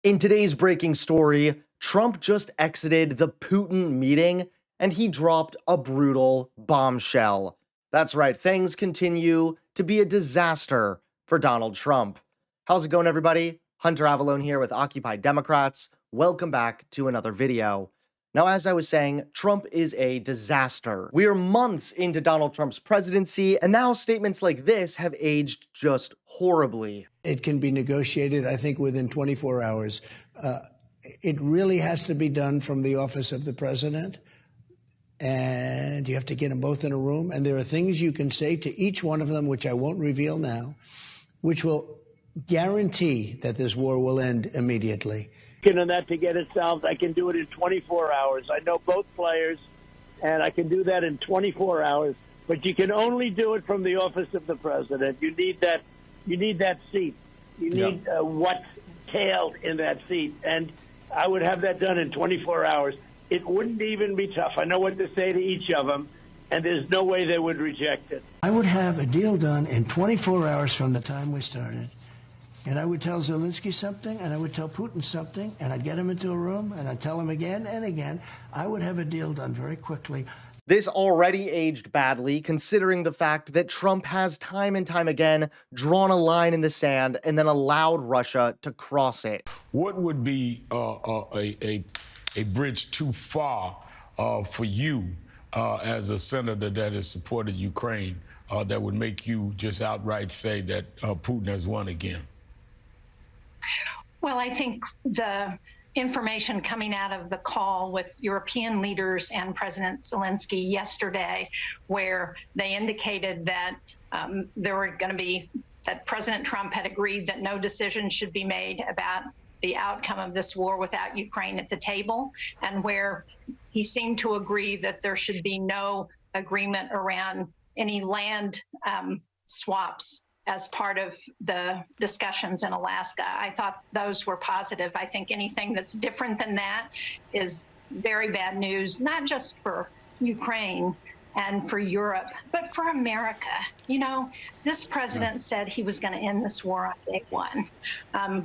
In today's breaking story, Trump just exited the Putin meeting and he dropped a brutal bombshell. That's right, things continue to be a disaster for Donald Trump. How's it going, everybody? Hunter Avalone here with Occupy Democrats. Welcome back to another video. Now, as I was saying, Trump is a disaster. We are months into Donald Trump's presidency, and now statements like this have aged just horribly. It can be negotiated, I think, within 24 hours. It really has to be done from the office of the president, and you have to get them both in a room. And there are things you can say to each one of them, which I won't reveal now, which will guarantee that this war will end immediately. And that to get it solved, I can do it in 24 hours. I know both players, and I can do that in 24 hours. But you can only do it from the office of the president. You need that. You need that seat. You need what's tailed in that seat. And I would have that done in 24 hours. It wouldn't even be tough. I know what to say to each of them, and there's no way they would reject it. I would have a deal done in 24 hours from the time we started. And I would tell Zelensky something, and I would tell Putin something, and I'd get him into a room, and I'd tell him again and again. I would have a deal done very quickly. This already aged badly, considering the fact that Trump has time and time again drawn a line in the sand and then allowed Russia to cross it. What would be a bridge too far for you as a senator that has supported Ukraine that would make you just outright say that Putin has won again? Well, I think the information coming out of the call with European leaders and President Zelensky yesterday, where they indicated that there were going to be, that President Trump had agreed that no decision should be made about the outcome of this war without Ukraine at the table, and where he seemed to agree that there should be no agreement around any land swaps as part of the discussions in Alaska. I thought those were positive. I think anything that's different than that is very bad news, not just for Ukraine and for Europe, but for America. You know, this president said he was going to end this war on day one.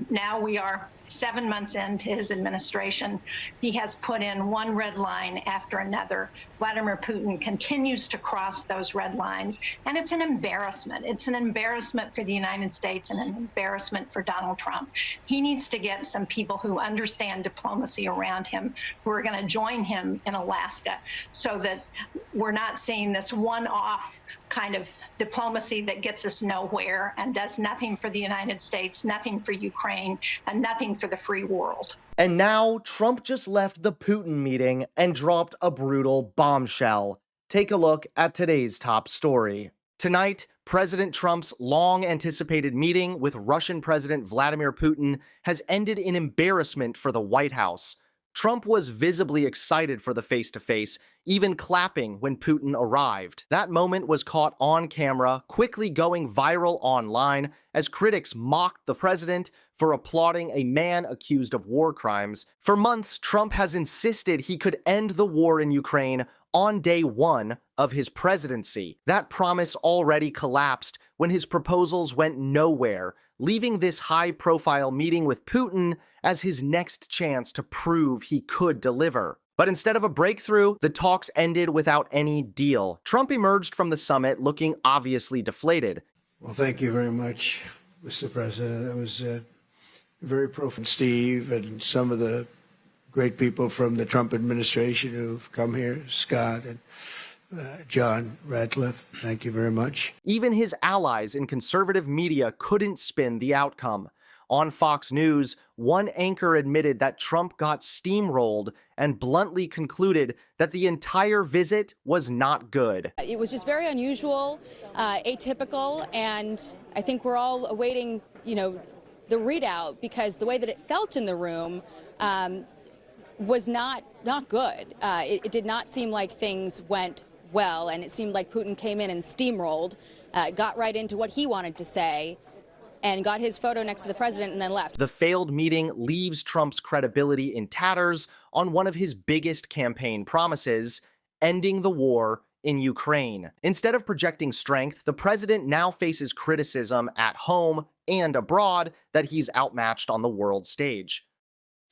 Now we are 7 months into his administration. He has put in one red line after another. Vladimir Putin continues to cross those red lines, and it's an embarrassment. It's an embarrassment for the United States and an embarrassment for Donald Trump. He needs to get some people who understand diplomacy around him, who are going to join him in Alaska, so that we're not seeing this one-off kind of diplomacy that gets us nowhere and does nothing for the United States, nothing for Ukraine, and nothing for the free world. And now Trump just left the Putin meeting and dropped a brutal bombshell. Take a look at today's top story. Tonight, President Trump's long-anticipated meeting with Russian President Vladimir Putin has ended in embarrassment for the White House. Trump was visibly excited for the face-to-face, even clapping when Putin arrived. That moment was caught on camera, quickly going viral online as critics mocked the president for applauding a man accused of war crimes. For months, Trump has insisted he could end the war in Ukraine on day one of his presidency. That promise already collapsed when his proposals went nowhere, leaving this high-profile meeting with Putin as his next chance to prove he could deliver. But instead of a breakthrough, the talks ended without any deal. Trump emerged from the summit looking obviously deflated. Well, thank you very much, Mr. President. That was very profound. Steve and some of the great people from the Trump administration who've come here, Scott and John Radcliffe, thank you very much. Even his allies in conservative media couldn't spin the outcome. On Fox News, one anchor admitted that Trump got steamrolled and bluntly concluded that the entire visit was not good. It was just very unusual, atypical, and I think we're all awaiting, the readout, because the way that it felt in the room was not good. It did not seem like things went well, and it seemed like Putin came in and steamrolled, got right into what he wanted to say, and got his photo next to the president and then left. The failed meeting leaves Trump's credibility in tatters on one of his biggest campaign promises, ending the war in Ukraine. Instead of projecting strength, the president now faces criticism at home and abroad that he's outmatched on the world stage.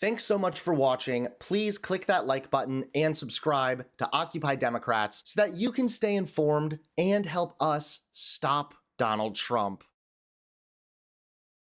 Thanks so much for watching. Please click that like button and subscribe to Occupy Democrats so that you can stay informed and help us stop Donald Trump.